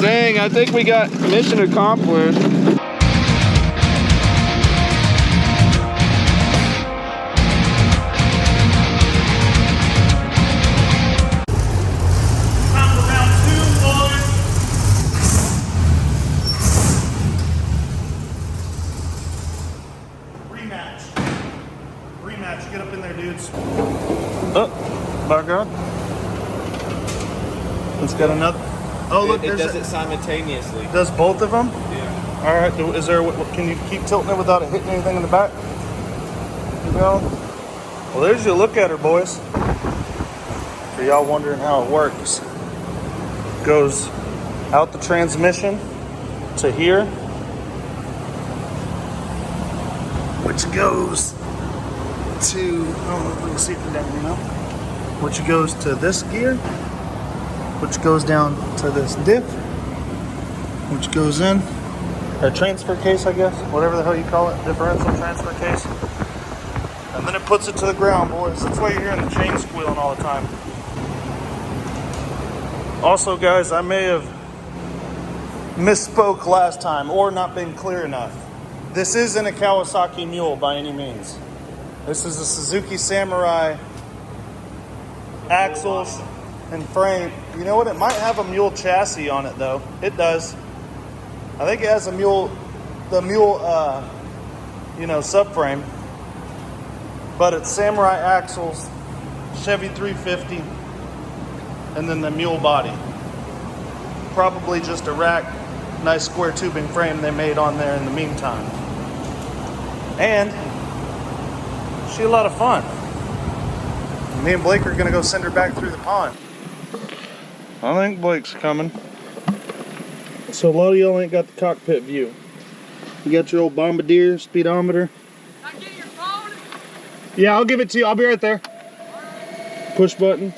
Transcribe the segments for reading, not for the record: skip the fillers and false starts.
Dang, I think we got mission accomplished. Rematch, get up in there, dudes. Oh, by God. It's got another. Oh, look, it does it simultaneously. Does both of them? Yeah. All right, is there, can you keep tilting it without it hitting anything in the back? You know? Well, there's your look at her, boys. For y'all wondering how it works. Goes out the transmission to here, which goes to, oh, let me see if it's down here now. Which goes to this gear, which goes down to this diff, which goes in, or transfer case, I guess, whatever the hell you call it, differential transfer case. And then it puts it to the ground, boys. That's why you're hearing the chain squealing all the time. Also, guys, I may have misspoke last time or not been clear enough. This isn't a Kawasaki Mule by any means. This is a Suzuki Samurai axles and frame. You know what? It might have a Mule chassis on it, though. It does. I think it has a Mule, the Mule, subframe. But it's Samurai axles, Chevy 350, and then the Mule body. Probably just a rack, nice square tubing frame they made on there in the meantime. And she's a lot of fun. Me and Blake are gonna go send her back through the pond. I think Blake's coming. So a lot of y'all ain't got the cockpit view. You got your old Bombardier speedometer. Can I get your phone? Yeah, I'll give it to you. I'll be right there. Push button.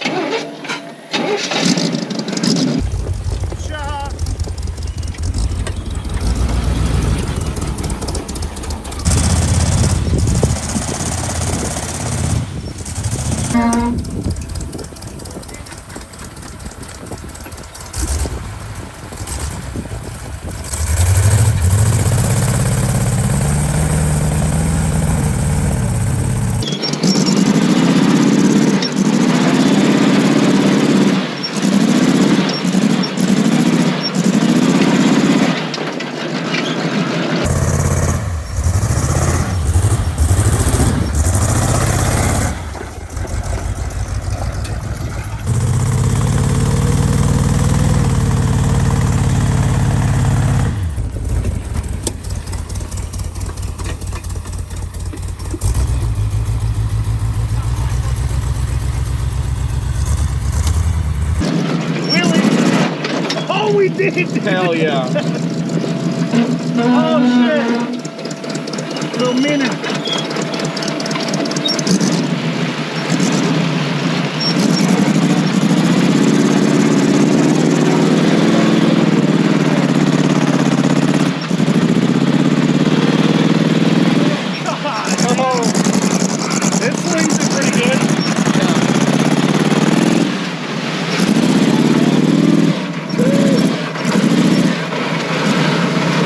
We did! Hell yeah. Oh shit! Little minute. It swings it pretty good.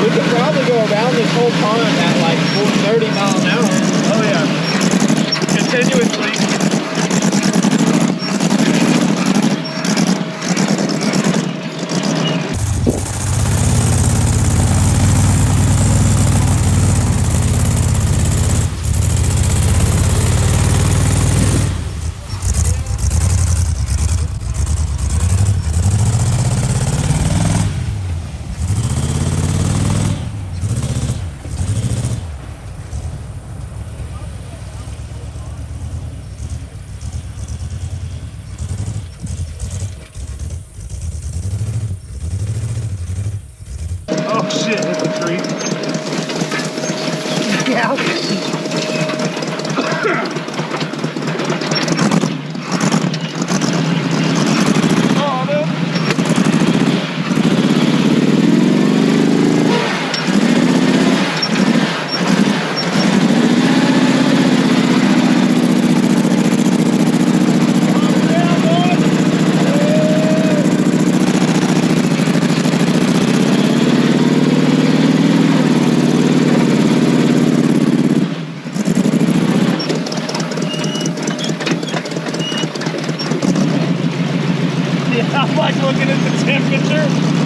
We could probably go around this whole pond at like 30 miles an hour. Oh yeah. Continuously. like looking at the temperature.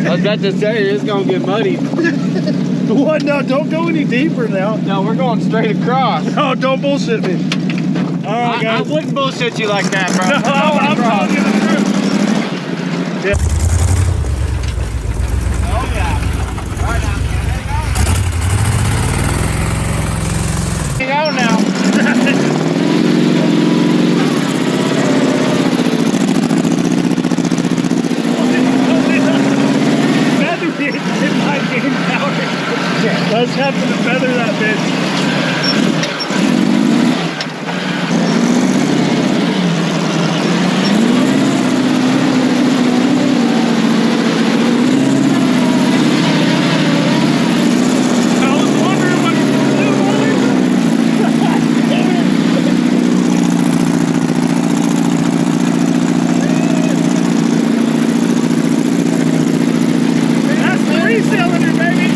I was about to say, it's gonna get muddy. What? No, don't go any deeper now. No, we're going straight across. No, don't bullshit me. All right, I guys. wouldn't bullshit you like that, bro. No, I'm telling you the truth. Yeah. Oh, yeah. Right now. Hang on now. Let's happen to feather that bitch. I was wondering what you were doing. That's 3-cylinder, baby.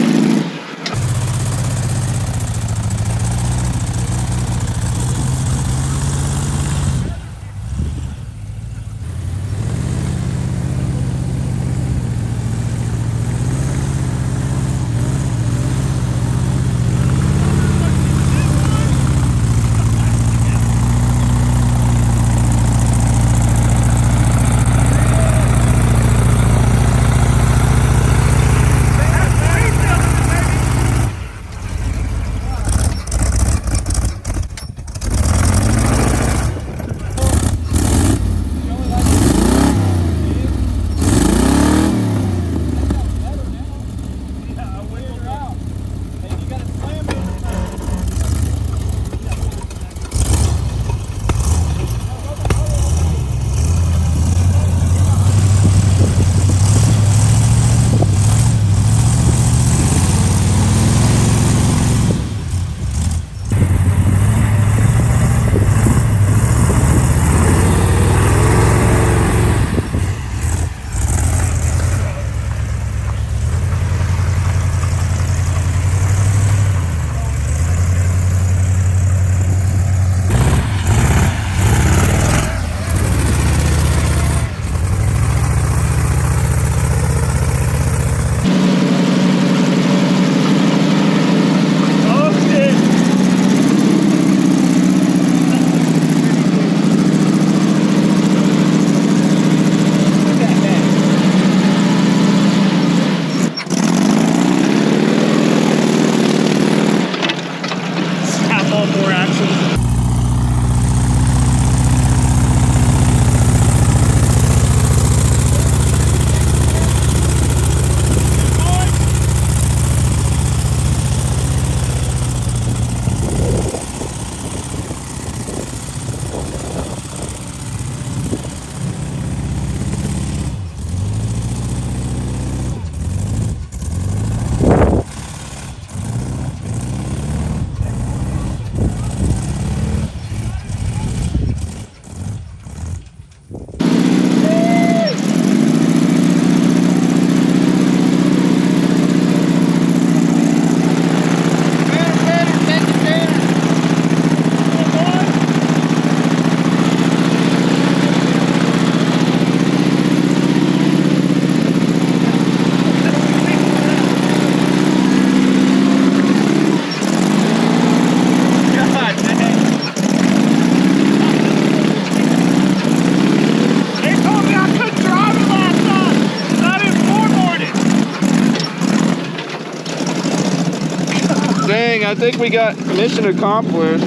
Dang, I think we got mission accomplished.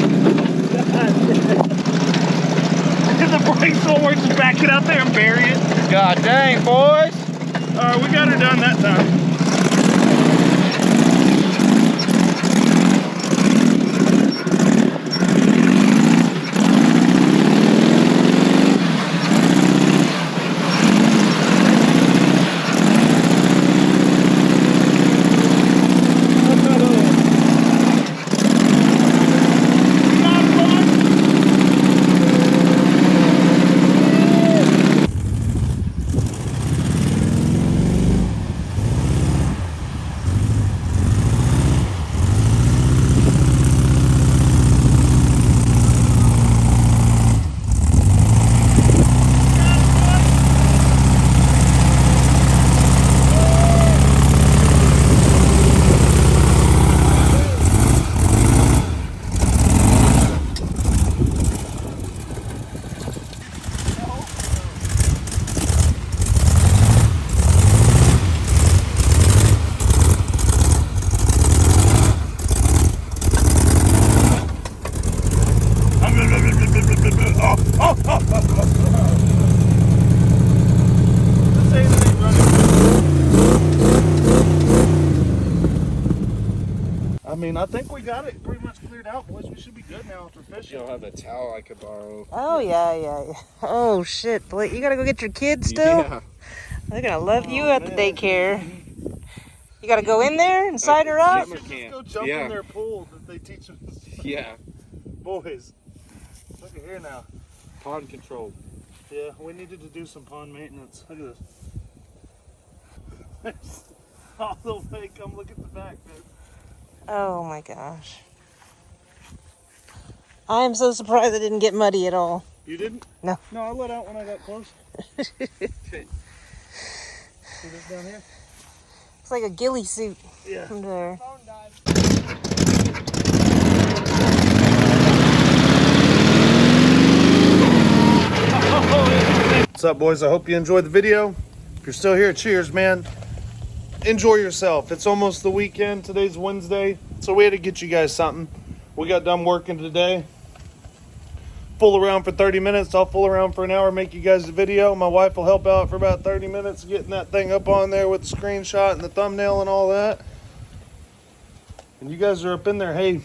The brakes won't work, just back it out there and bury it. God dang, boys. We got her done that time. I mean, I think we got it pretty much cleared out, boys. We should be good now after fishing. You'll have a towel I could borrow. Oh, yeah. Oh, shit. Blake, you gotta go get your kids still? Yeah. They're gonna love you at the daycare. You gotta go in there and sign her up? Just go jump in their pool that they teach us. Yeah. Boys, look at here now. Pond control. Yeah, we needed to do some pond maintenance. Look at this. All the way, come look at the back, man. Oh my gosh. I am so surprised it didn't get muddy at all. You didn't? No. No, I let out when I got close. See this down here? It's like a ghillie suit Yeah. from there. What's up, boys? I hope you enjoyed the video. If you're still here, cheers, man. Enjoy yourself. It's almost the weekend. Today's Wednesday, so we had to get you guys something. We got done working today. Fool around for 30 minutes. I'll fool around for an hour, make you guys a video. My wife will help out for about 30 minutes getting that thing up on there with the screenshot and the thumbnail and all that. And you guys are up in there. Hey,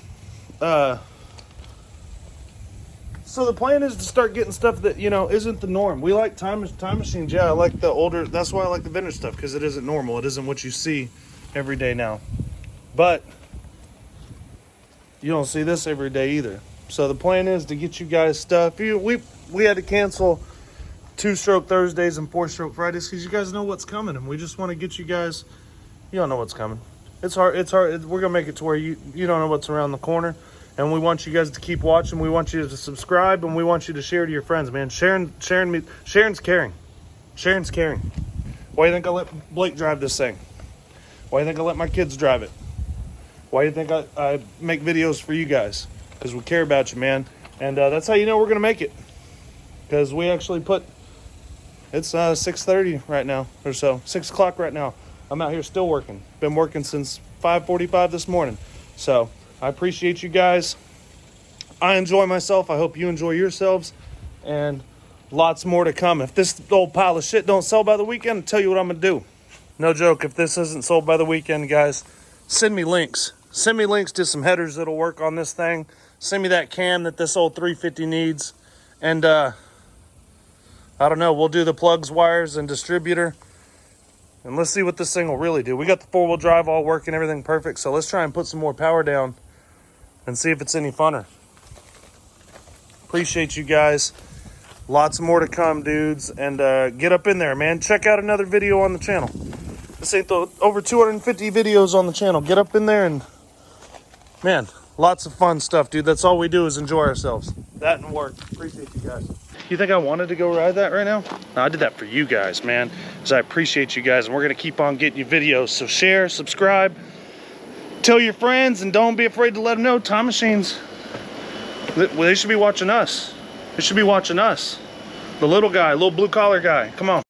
so the plan is to start getting stuff that, you know, isn't the norm. We like time machines. Yeah, I like the older. That's why I like the vintage stuff, because it isn't normal. It isn't what you see every day now. But you don't see this every day either. So the plan is to get you guys stuff. We had to cancel 2-stroke Thursdays and 4-stroke Fridays because you guys know what's coming, and we just want to get you guys. You don't know what's coming. It's hard. We're gonna make it to where you don't know what's around the corner. And we want you guys to keep watching. We want you to subscribe, and we want you to share to your friends, man. Sharing's caring. Sharing's caring. Why do you think I let Blake drive this thing? Why do you think I let my kids drive it? Why do you think I make videos for you guys? Because we care about you, man. And that's how you know we're going to make it. Because we actually it's 6:30 right now or so. 6 o'clock right now. I'm out here still working. Been working since 5:45 this morning. So I appreciate you guys. I enjoy myself. I hope you enjoy yourselves. And lots more to come. If this old pile of shit don't sell by the weekend, I'll tell you what I'm going to do. No joke. If this isn't sold by the weekend, guys, send me links. Send me links to some headers that'll work on this thing. Send me that cam that this old 350 needs. And I don't know. We'll do the plugs, wires, and distributor. And let's see what this thing will really do. We got the 4-wheel drive all working, everything perfect. So let's try and put some more power down and see if it's any funner. Appreciate you guys. Lots more to come, dudes. And get up in there, man. Check out another video on the channel. This ain't over 250 videos on the channel. Get up in there and, man, lots of fun stuff, dude. That's all we do is enjoy ourselves. That and work. Appreciate you guys. You think I wanted to go ride that right now? No, I did that for you guys, man. Because I appreciate you guys. And we're going to keep on getting you videos. So share, subscribe. Tell your friends, and don't be afraid to let them know. Time Machines, they should be watching us. They should be watching us. The little guy, little blue collar guy. Come on.